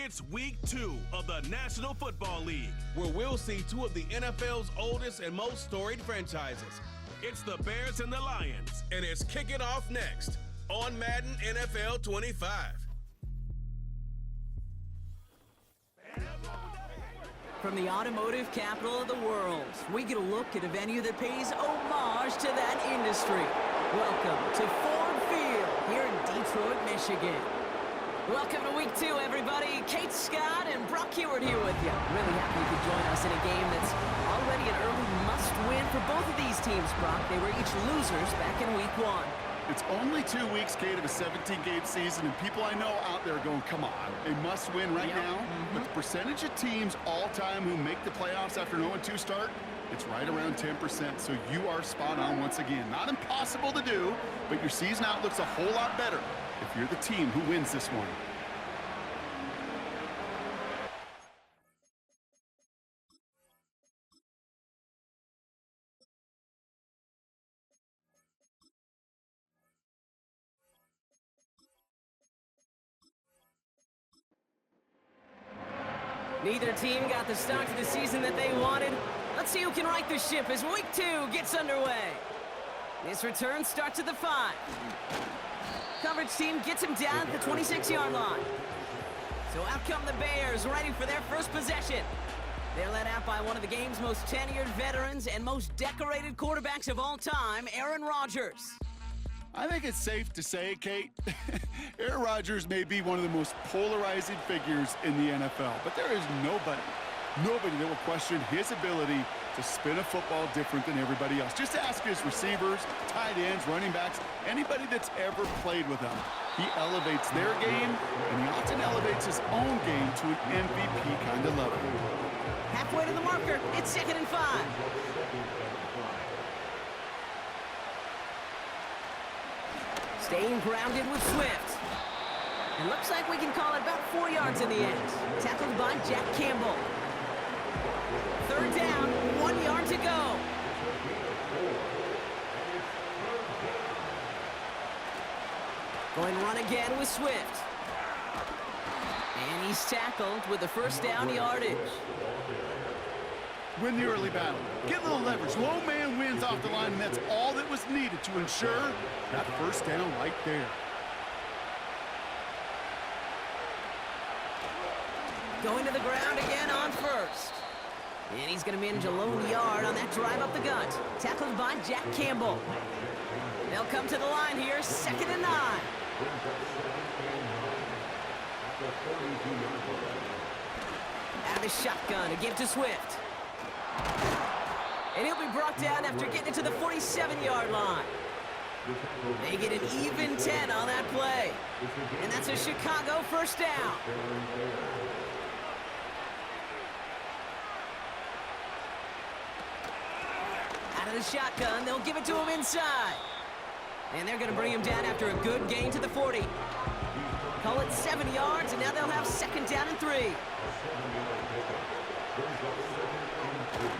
It's week 2 of the National Football League, where we'll see two of the NFL's oldest and most storied franchises. It's the Bears and the Lions, and it's kicking off next on Madden NFL 25. From the automotive capital of the world, we get a look at a venue that pays homage to that industry. Welcome to Ford Field here in Detroit, Michigan. Welcome to week 2, everybody. Kate Scott and Brock Huard here with you. Really happy you could join us in a game that's already an early must-win for both of these teams, Brock. They were each losers back in week 1. It's only 2 weeks, Kate, of a 17-game season, and people I know out there going, come on, a must-win right now. But the percentage of teams all-time who make the playoffs after an 0-2 start, it's right around 10%, so you are spot on once again. Not impossible to do, but your season outlook's a whole lot better if you're the team who wins this one. Neither team got the start to the season that they wanted. Let's see who can right the ship as week 2 gets underway. This return starts at the 5. Coverage team gets him down at the 26-yard line. So out come the Bears, ready for their first possession. They're led out by one of the game's most tenured veterans and most decorated quarterbacks of all time, Aaron Rodgers. I think it's safe to say, Kate, Aaron Rodgers may be one of the most polarizing figures in the NFL, but there is nobody that will question his ability to spin a football different than everybody else. Just ask his receivers, tight ends, running backs, anybody that's ever played with him. He elevates their game, and he often elevates his own game to an MVP kind of level. Halfway to the marker, it's 2nd and 5. Staying grounded with Swift. It looks like we can call it about 4 yards in the end. Tackled by Jack Campbell. 3rd down, 1 yard to go. Going run again with Swift. And he's tackled with the first down yardage. Win the early battle. Get a little leverage. Low man wins off the line, and that's all that was needed to ensure that first down right there. Going to the ground again on first. And he's going to manage a lone yard on that drive up the gut. Tackled by Jack Campbell. They'll come to the line here, 2nd and 9. Out of the shotgun to give to Swift. And he'll be brought down after getting it to the 47-yard line. They get an even 10 on that play. And that's a Chicago first down. Out of the shotgun, they'll give it to him inside. And they're going to bring him down after a good gain to the 40. Call it 7 yards, and now they'll have 2nd down and 3.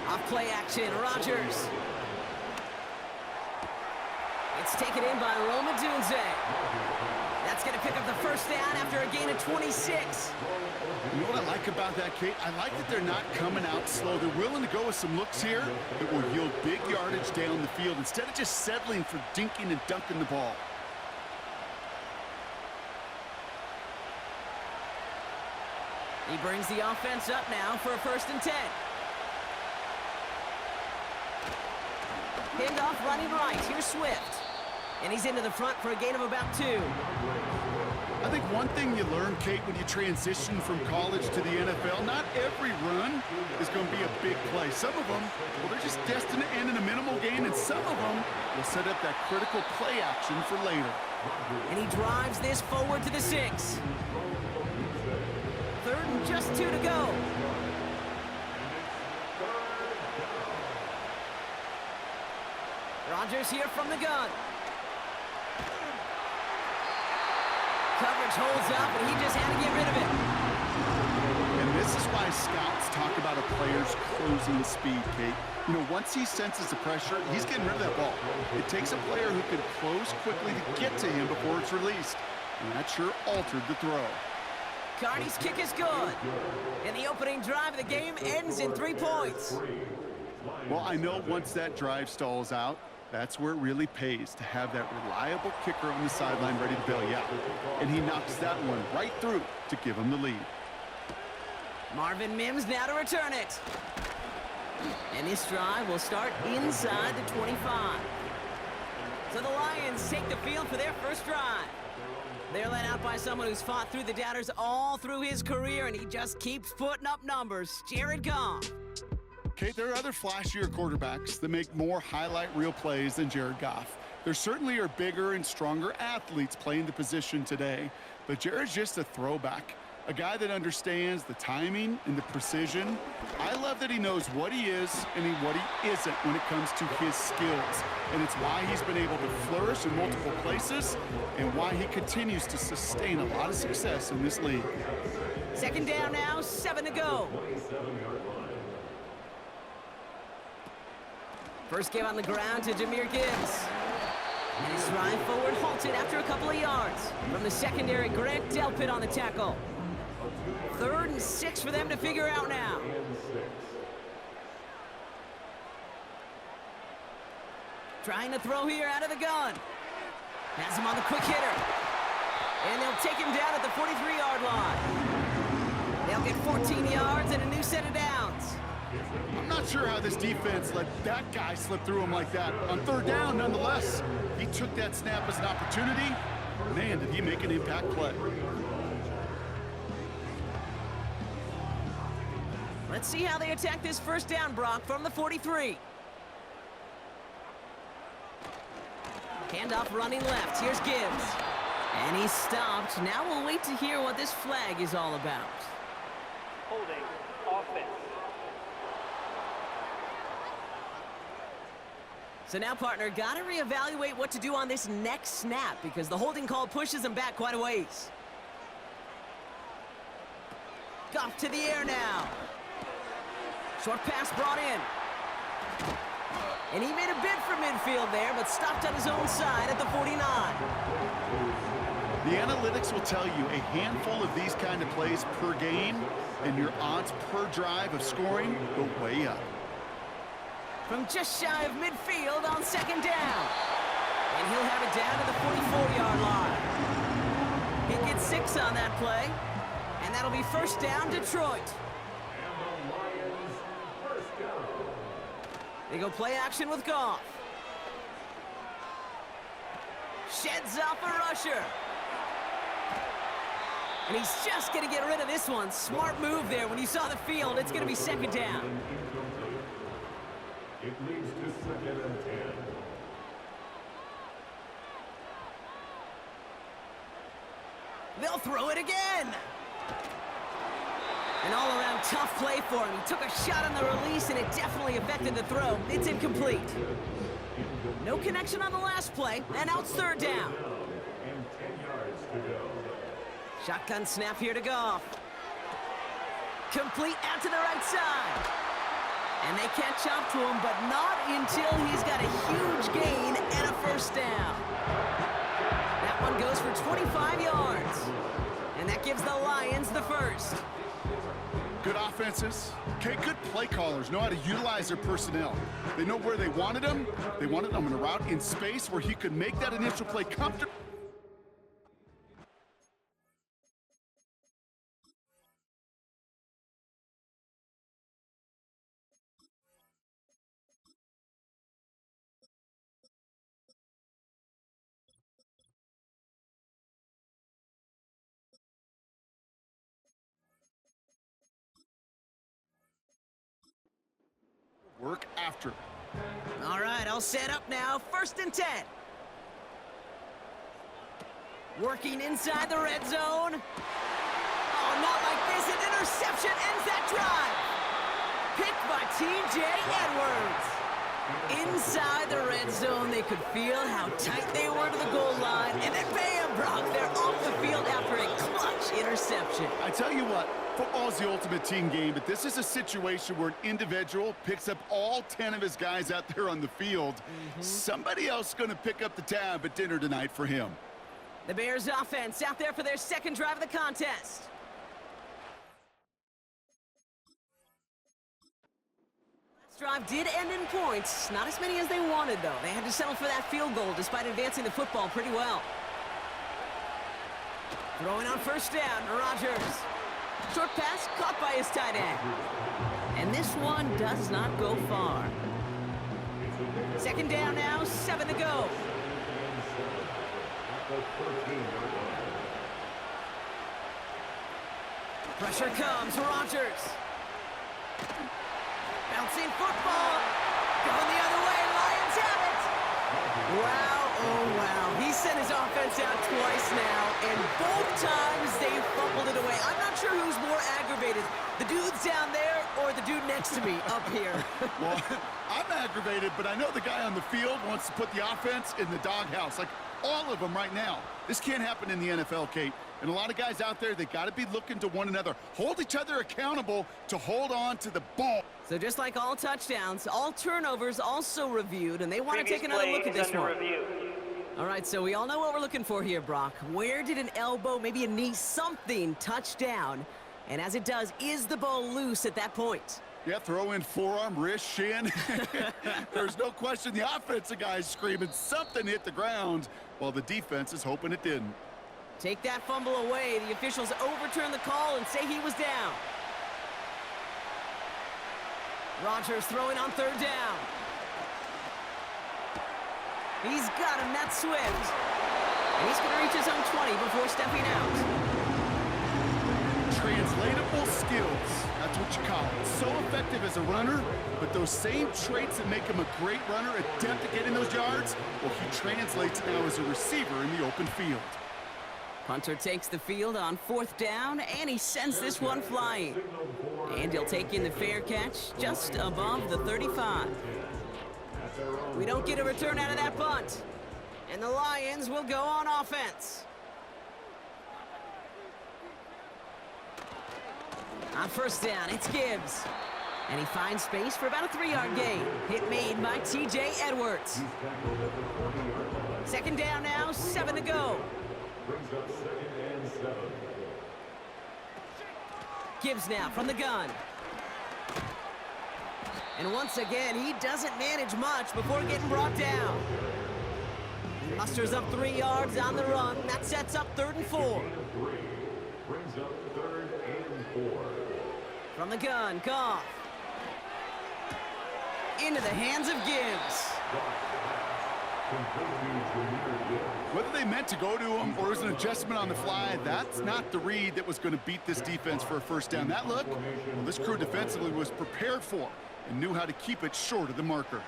Off play action, Rodgers. It's taken in by Rome Odunze. That's going to pick up the first down after a gain of 26. You know what I like about that, Kate? I like that they're not coming out slow. They're willing to go with some looks here that will yield big yardage down the field instead of just settling for dinking and dunking the ball. He brings the offense up now for a 1st and 10. Handoff running right. Here's Swift. And he's into the front for a gain of about 2. I think one thing you learn, Kate, when you transition from college to the NFL, not every run is going to be a big play. Some of them, well, they're just destined to end in a minimal gain, and some of them will set up that critical play action for later. And he drives this forward to the 6. 3rd and just 2 to go. Rodgers here from the gun. Coverage holds up, and he just had to get rid of it. And this is why scouts talk about a player's closing speed, Kate. You know, once he senses the pressure, he's getting rid of that ball. It takes a player who can close quickly to get to him before it's released. And that sure altered the throw. Carney's kick is good. And the opening drive of the game ends in 3 points. Well, I know once that drive stalls out, that's where it really pays to have that reliable kicker on the sideline ready to bail you out. And he knocks that one right through to give him the lead. Marvin Mims now to return it. And this drive will start inside the 25. So the Lions take the field for their first drive. They're led out by someone who's fought through the doubters all through his career, and he just keeps putting up numbers. Jared Goff. Kate, there are other flashier quarterbacks that make more highlight reel plays than Jared Goff. There certainly are bigger and stronger athletes playing the position today, but Jared's just a throwback. A guy that understands the timing and the precision. I love that he knows what he is and what he isn't when it comes to his skills. And it's why he's been able to flourish in multiple places and why he continues to sustain a lot of success in this league. Second down now, 7 to go. First give on the ground to Jahmyr Gibbs. And his drive forward halted after a couple of yards. From the secondary, Grant Delpit on the tackle. 3rd and 6 for them to figure out now. Trying to throw here out of the gun. Has him on the quick hitter. And they'll take him down at the 43-yard line. They'll get 14 yards and a new set of downs. I'm not sure how this defense let that guy slip through him like that. On 3rd down, nonetheless, he took that snap as an opportunity. Man, did he make an impact play. Let's see how they attack this first down, Brock, from the 43. Handoff running left. Here's Gibbs. And he's stopped. Now we'll wait to hear what this flag is all about. Holding offense. So now, partner, got to reevaluate what to do on this next snap because the holding call pushes him back quite a ways. Goff to the air now. Short pass brought in. And he made a bid for midfield there, but stopped on his own side at the 49. The analytics will tell you a handful of these kind of plays per game, and your odds per drive of scoring go way up. From just shy of midfield on 2nd down. And he'll have it down to the 44-yard line. He gets 6 on that play, and that'll be 1st down, Detroit. They go play action with Goff. Sheds off a rusher. And he's just going to get rid of this one. Smart move there. When you saw the field, it's going to be 2nd down. It leads to 2nd and 10. They'll throw it again. An all-around tough play for him. He took a shot on the release, and it definitely affected the throw. It's incomplete. No connection on the last play, and now it's 3rd down. And 10 yards to go. Shotgun snap here to Goff. Complete out to the right side. And they catch up to him, but not until he's got a huge gain and a 1st down. That one goes for 25 yards. And that gives the Lions the 1st. Good offenses. Okay, good play callers know how to utilize their personnel. They know where they wanted him. They wanted him in a route in space where he could make that initial play comfortable. Work after. All right, I'll set up now. 1st and 10. Working inside the red zone. Oh, not like this. An interception ends that drive. Picked by T.J. Edwards. Inside the red zone, they could feel how tight they were to the goal line. And then bam, Brock, they're off the field after a clutch interception. I tell you what, football is the ultimate team game, but this is a situation where an individual picks up all 10 of his guys out there on the field. Somebody else is going to pick up the tab at dinner tonight for him. The Bears offense out there for their 2nd drive of the contest. This drive did end in points. Not as many as they wanted, though. They had to settle for that field goal despite advancing the football pretty well. Throwing on first down, Rodgers. Short pass caught by his tight end. And this one does not go far. Second down now, 7 to go. Pressure comes, Rodgers. Bouncing football. Going the other way, Lions have it. Wow, oh wow. He sent his offense out twice now, and both times they fumbled it away. I'm not sure who's more aggravated, the dudes down there or the dude next to me up here. Well, I'm aggravated, but I know the guy on the field wants to put the offense in the doghouse, like all of them right now. This can't happen in the NFL, Kate. And a lot of guys out there, they got to be looking to one another. Hold each other accountable to hold on to the ball. So just like all touchdowns, all turnovers also reviewed, and they want to Previous take another play look at is this under one. review. All right, so we all know what we're looking for here, Brock. Where did an elbow, maybe a knee, something touch down? And as it does, is the ball loose at that point? Yeah, throw in forearm, wrist, shin. There's no question the offensive guy's screaming something hit the ground while the defense is hoping it didn't. Take that fumble away. The officials overturn the call and say he was down. Rodgers throwing on third down. He's got him, that's Swift. And he's going to reach his own 20 before stepping out. Translatable skills, that's what you call it. So effective as a runner, but those same traits that make him a great runner, adept at getting those yards, well, he translates now as a receiver in the open field. Punter takes the field on fourth down, and he sends this one flying. And he'll take in the fair catch just above the 35. We don't get a return out of that punt. And the Lions will go on offense. On first down, it's Gibbs. And he finds space for about a 3-yard gain. Hit made by T.J. Edwards. Second down now, 7 to go. Brings up 2nd and 7. Gibbs now from the gun. And once again, he doesn't manage much before getting brought down. He musters up 3 yards on the run. That sets up 3rd and 4. Brings up 3rd and 4. From the gun, Goff. Into the hands of Gibbs. Whether they meant to go to him or it was an adjustment on the fly, that's not the read that was going to beat this defense for a first down. That look, well, this crew defensively was prepared for and knew how to keep it short of the marker.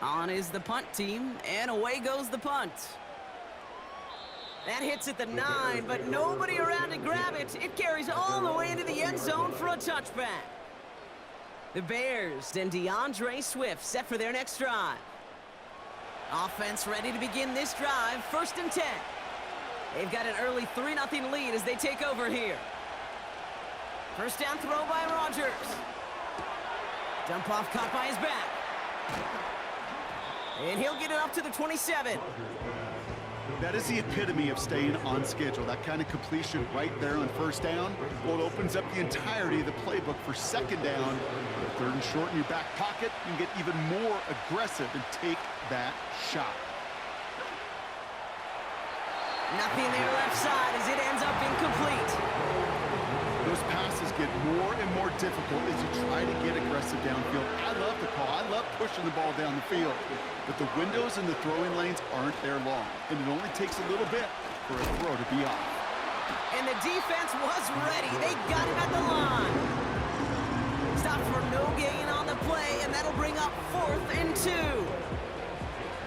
On is the punt team, and away goes the punt. That hits at the 9, but nobody around to grab it. It carries all the way into the end zone for a touchback. The Bears and DeAndre Swift set for their next drive. Offense ready to begin this drive, 1st and 10. They've got an early 3-0 lead as they take over here. First down throw by Rodgers. Dump off caught by his back. And he'll get it up to the 27. That is the epitome of staying on schedule. That kind of completion right there on first down. Well, it opens up the entirety of the playbook for second down. 3rd and short in your back pocket, you can get even more aggressive and take that shot. Nothing there left side as it ends up incomplete. Those passes get more and more difficult as you try to get aggressive downfield. I love the call. I love pushing the ball down the field. But the windows in the throwing lanes aren't there long. And it only takes a little bit for a throw to be off. And the defense was ready. They got him at the line. Stop for no gain on the play, and that'll bring up 4th and 2.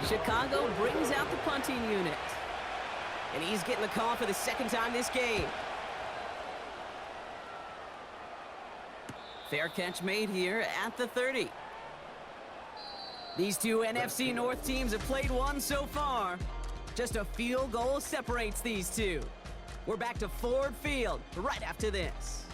Chicago brings out the punting unit. And he's getting the call for the 2nd time this game. Fair catch made here at the 30. These two NFC North teams have played one so far. Just a field goal separates these two. We're back to Ford Field right after this.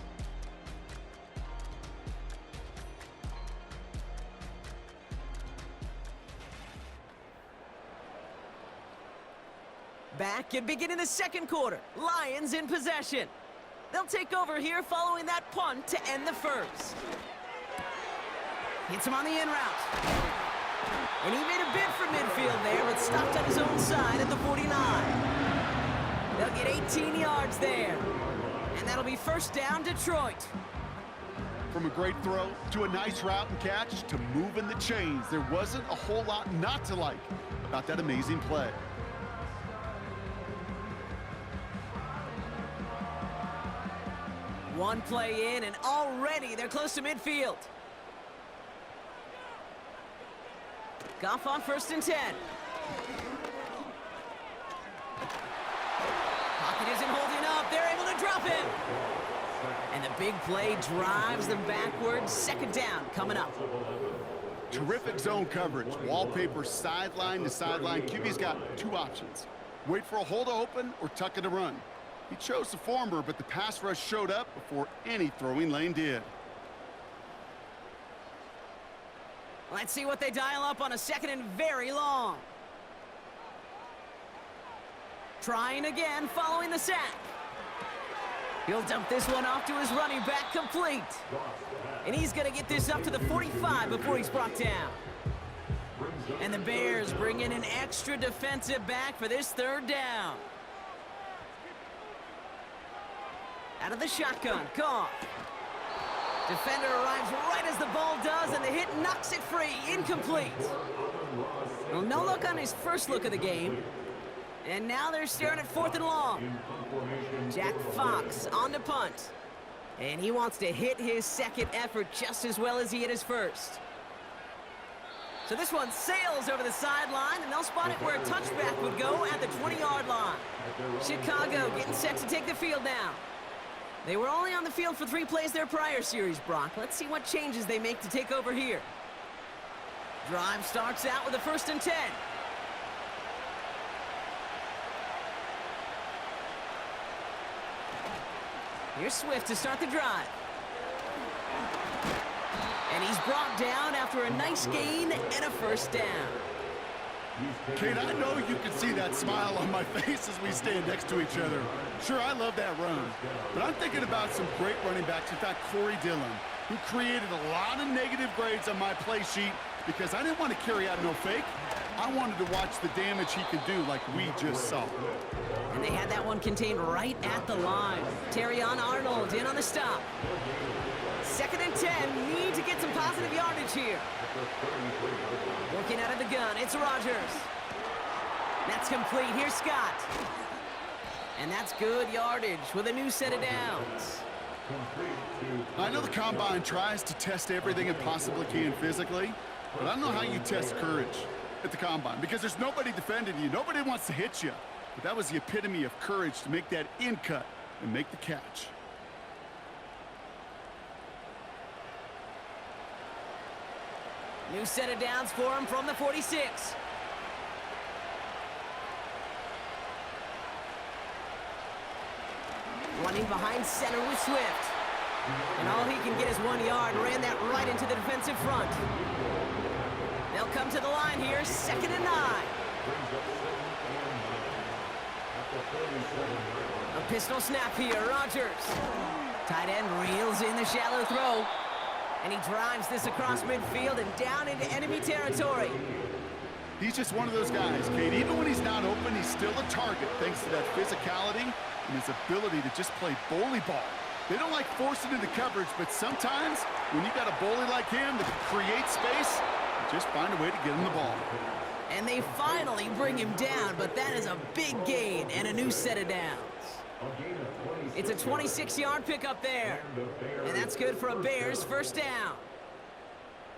Back and beginning the 2nd quarter. Lions in possession. They'll take over here following that punt to end the 1st. Hits him on the in route. And he made a bid for midfield there, but stopped on his own side at the 49. They'll get 18 yards there. And that'll be first down, Detroit. From a great throw to a nice route and catch to moving the chains, there wasn't a whole lot not to like about that amazing play. One play in, and already they're close to midfield. Goff on 1st and 10. Pocket isn't holding up. They're able to drop him. And the big play drives them backwards. 2nd down coming up. Terrific zone coverage. Wallpaper sideline to sideline. QB's got 2 options. Wait for a hole to open or tuck it to run. He chose the former, but the pass rush showed up before any throwing lane did. Let's see what they dial up on a 2nd and very long. Trying again following the sack. He'll dump this one off to his running back, complete. And he's going to get this up to the 45 before he's brought down. And the Bears bring in an extra defensive back for this 3rd down. Out of the shotgun, Goff. Defender arrives right as the ball does, and the hit knocks it free. Incomplete. Well, no look on his first look of the game. And now they're staring at 4th and long. Jack Fox on to punt. And he wants to hit his 2nd effort just as well as he hit his 1st. So this one sails over the sideline, and they'll spot it where a touchback would go at the 20-yard line. Chicago getting set to take the field now. They were only on the field for 3 plays their prior series, Brock. Let's see what changes they make to take over here. Drive starts out with a 1st and 10. Here's Swift to start the drive. And he's brought down after a nice gain and a 1st down. Kate, I know you can see that smile on my face as we stand next to each other. Sure, I love that run. But I'm thinking about some great running backs. In fact, Corey Dillon, who created a lot of negative grades on my play sheet because I didn't want to carry out no fake. I wanted to watch the damage he could do like we just saw. And they had that one contained right at the line. Terrion Arnold in on the stop. 2nd and 10, need to get some positive yardage here. Working out of the gun, it's Rodgers. That's complete, here's Scott. And that's good yardage with a new set of downs. I know the Combine tries to test everything it possibly can physically, but I don't know how you test courage at the Combine because there's nobody defending you. Nobody wants to hit you. But that was the epitome of courage to make that in cut and make the catch. New set of downs for him from the 46. Running behind center with Swift. And all he can get is 1 yard. Ran that right into the defensive front. They'll come to the line here, 2nd and 9. A pistol snap here, Rodgers. Tight end reels in the shallow throw. And he drives this across midfield and down into enemy territory. He's just one of those guys, Kate. Even when he's not open, he's still a target thanks to that physicality and his ability to just play bully ball. They don't like forcing into coverage, but sometimes when you got a bully like him that can create space, you just find a way to get him the ball. And they finally bring him down, but that is a big gain and a new set of downs. It's a 26-yard pickup there. And that's good for a Bears 1st down.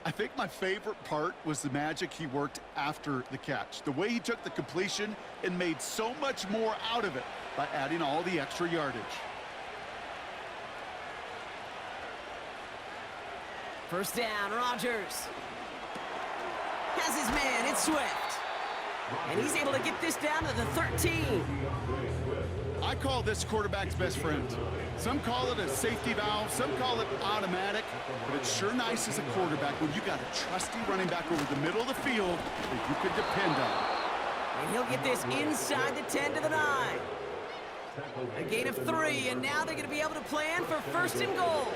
I think my favorite part was the magic he worked after the catch. The way he took the completion and made so much more out of it by adding all the extra yardage. 1st down, Rodgers. Has his man, it's Swift. And he's able to get this down to the 13. I call this quarterback's best friend. Some call it a safety valve, some call it automatic, but it's sure nice as a quarterback when you got a trusty running back over the middle of the field that you could depend on. And he'll get this inside the 10 to the 9. A gain of 3, and now they're going to be able to plan for 1st and goal.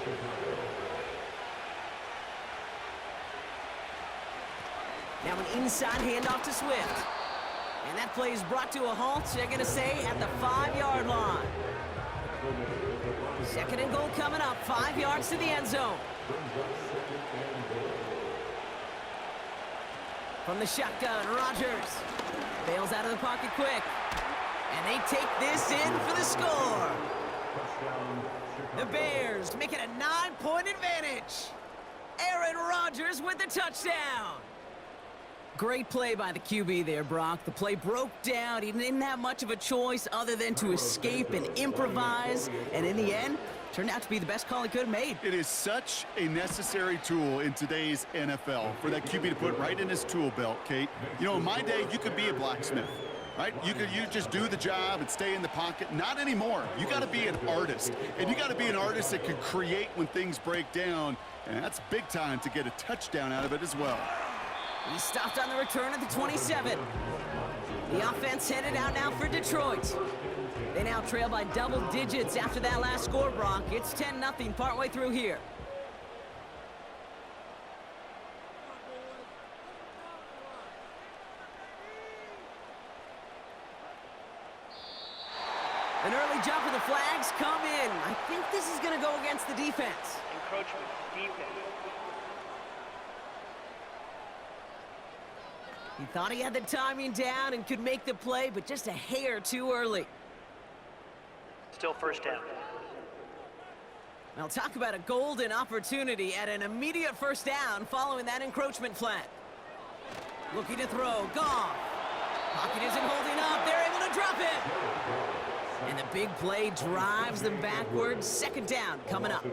Now an inside handoff to Swift. And that play is brought to a halt, they're going to say, at the 5-yard line. Second and goal coming up, 5 yards to the end zone. From the shotgun, Rodgers bails out of the pocket quick. And they take this in for the score. The Bears make it a 9-point advantage. Aaron Rodgers with the touchdown. Great play by the QB there, Brock. The play broke down. He didn't have much of a choice other than to escape and improvise. And in the end, turned out to be the best call he could have made. It is such a necessary tool in today's NFL for that QB to put right in his tool belt, Kate. You know, in my day, you could be a blacksmith, right? You just do the job and stay in the pocket. Not anymore. You got to be an artist. And you got to be an artist that can create when things break down. And that's big time to get a touchdown out of it as well. He stopped on the return at the 27. The offense headed out now for Detroit. They now trail by double digits after that last score, Brock. It's 10-0 partway through here. An early jump of the flags come in. I think this is going to go against the defense. Encroachment, defense. He thought he had the timing down and could make the play, but just a hair too early. Still first down. Now talk about a golden opportunity at an immediate first down following that encroachment flag. Looking to throw, Goff. Pocket isn't holding up, they're able to drop it. And the big play drives them backwards. Second down coming up.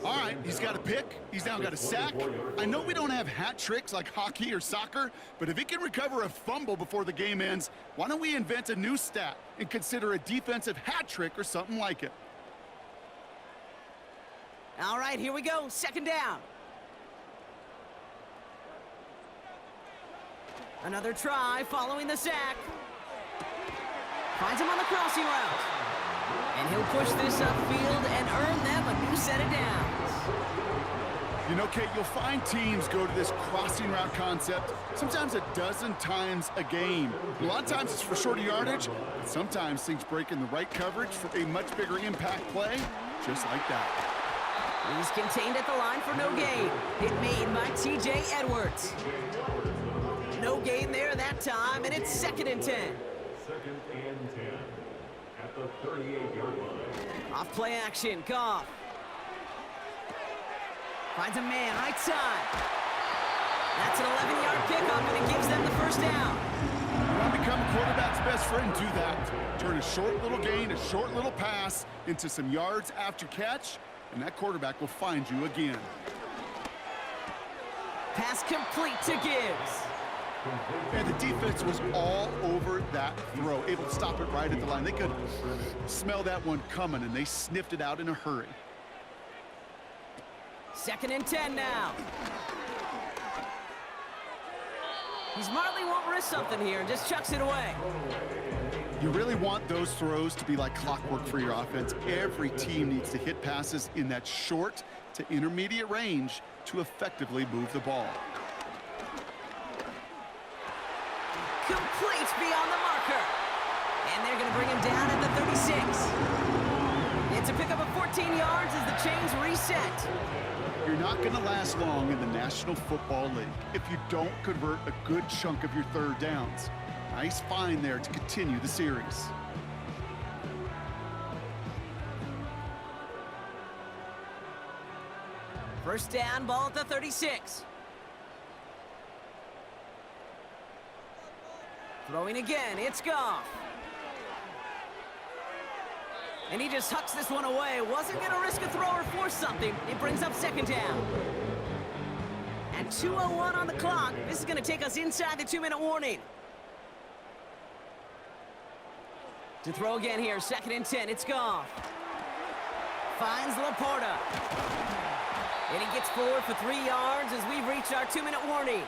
All right, he's got a pick. He's now got a sack. I know we don't have hat tricks like hockey or soccer, but if he can recover a fumble before the game ends, why don't we invent a new stat and consider a defensive hat trick or something like it? All right, here we go. Second down. Another try following the sack. Finds him on the crossing route. And he'll push this upfield and earn them a new set of downs. You know, Kate, you'll find teams go to this crossing route concept sometimes a dozen times a game. A lot of times it's for shorter yardage, but sometimes things break in the right coverage for a much bigger impact play, just like that. He's contained at the line for no gain. Hit made by T.J. Edwards. No gain there that time, and it's 2nd and 10. 2nd and 10 at the 38-yard line. Off play action, Goff. Finds a man, right side. That's an 11-yard pickup, and it gives them the first down. You want to become a quarterback's best friend, do that. Turn a short little gain, a short little pass into some yards after catch, and that quarterback will find you again. Pass complete to Gibbs. And the defense was all over that throw, able to stop it right at the line. They could smell that one coming, and they sniffed it out in a hurry. 2nd and 10 now. He smartly won't risk something here and just chucks it away. You really want those throws to be like clockwork for your offense. Every team needs to hit passes in that short to intermediate range to effectively move the ball. Complete beyond the marker. And they're going to bring him down at the 36. It's a pickup of 14 yards as the chains reset. You're not going to last long in the National Football League if you don't convert a good chunk of your third downs. Nice find there to continue the series. First down, ball at the 36. Throwing again, it's Goff. And he just hucks this one away. Wasn't going to risk a throw or force something. It brings up 2nd down. And 2:01 on the clock. This is going to take us inside the 2-minute warning. To throw again here, 2nd and 10. It's Goff. Finds Laporta. And he gets forward for 3 yards as we've reached our 2-minute warning.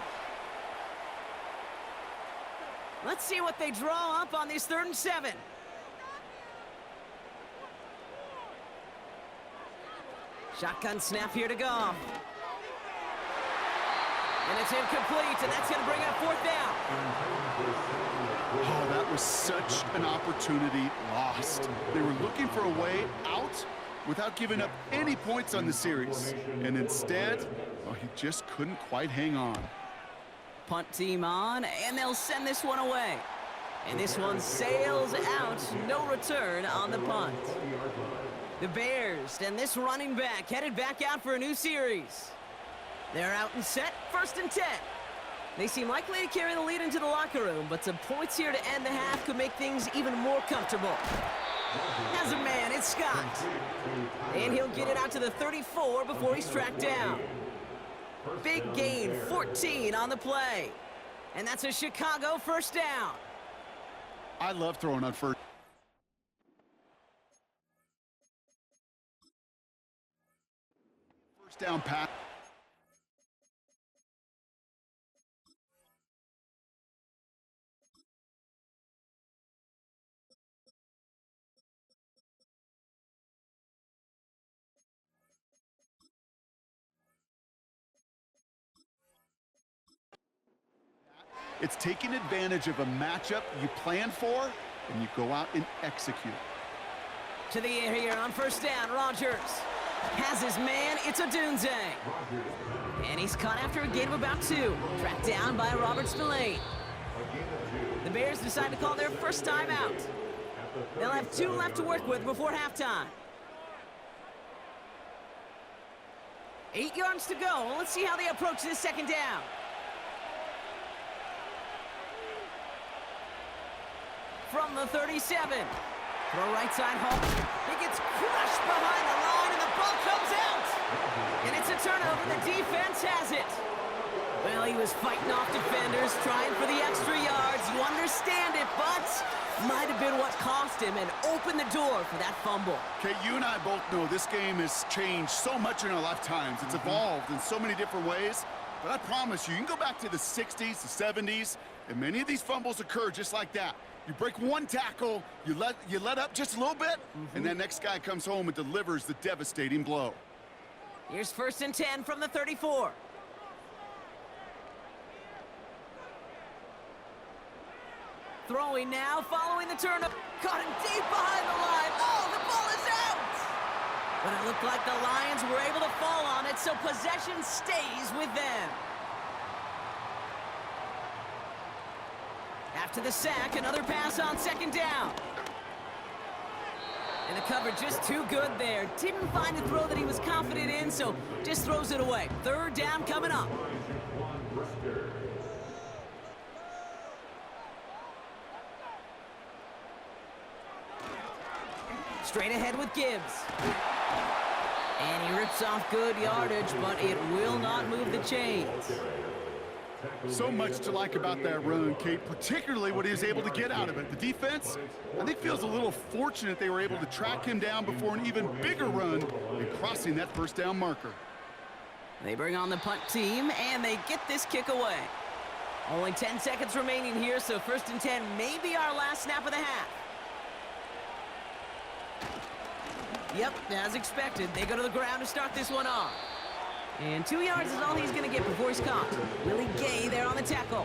Let's see what they draw up on this 3rd and 7. Shotgun snap here to Goff. And it's incomplete, and that's going to bring up fourth down. Oh, that was such an opportunity lost. They were looking for a way out without giving up any points on the series. And instead, well, he just couldn't quite hang on. Punt team on, and they'll send this one away. And this one sails out, no return on the punt. The Bears and this running back headed back out for a new series. They're out and set, 1st and 10. They seem likely to carry the lead into the locker room, but some points here to end the half could make things even more comfortable. Has a man, it's Scott. And he'll get it out to the 34 before he's tracked down. Big gain, 14 on the play. And that's a Chicago first down. I love throwing on first down pass. It's taking advantage of a matchup you plan for, and you go out and execute. To the air here on first down, Rodgers has his man, it's Odunze. And he's caught after a gain of about 2. Tracked down by Robert Spillane. The Bears decide to call their first time out. They'll have 2 left to work with before halftime. 8 yards to go. Let's see how they approach this second down. From the 37. Throw right side home. He gets crushed behind the line, and the ball comes out. And it's a turnover. The defense has it. Well, he was fighting off defenders, trying for the extra yards. You understand it, but might have been what cost him and opened the door for that fumble. Okay, you and I both know this game has changed so much in our lifetimes. It's evolved in so many different ways. But I promise you, you can go back to the 60s, the 70s, and many of these fumbles occur just like that. You break one tackle, you let up just a little bit, and that next guy comes home and delivers the devastating blow. Here's 1st and 10 from the 34. Throwing now, following the turn-up. Caught him deep behind the line. Oh, the ball is out! But it looked like the Lions were able to fall on it, so possession stays with them. After the sack, another pass on 2nd down. And the cover just too good there. Didn't find a throw that he was confident in, so just throws it away. 3rd down coming up. Straight ahead with Gibbs. And he rips off good yardage, but it will not move the chains. So much to like about that run, Kate, particularly what he was able to get out of it. The defense, I think, feels a little fortunate they were able to track him down before an even bigger run and crossing that 1st down marker. They bring on the punt team, and they get this kick away. Only 10 seconds remaining here, so 1st and 10 may be our last snap of the half. Yep, as expected, they go to the ground to start this one off. And 2 yards is all he's going to get before he's caught. Willie Gay there on the tackle.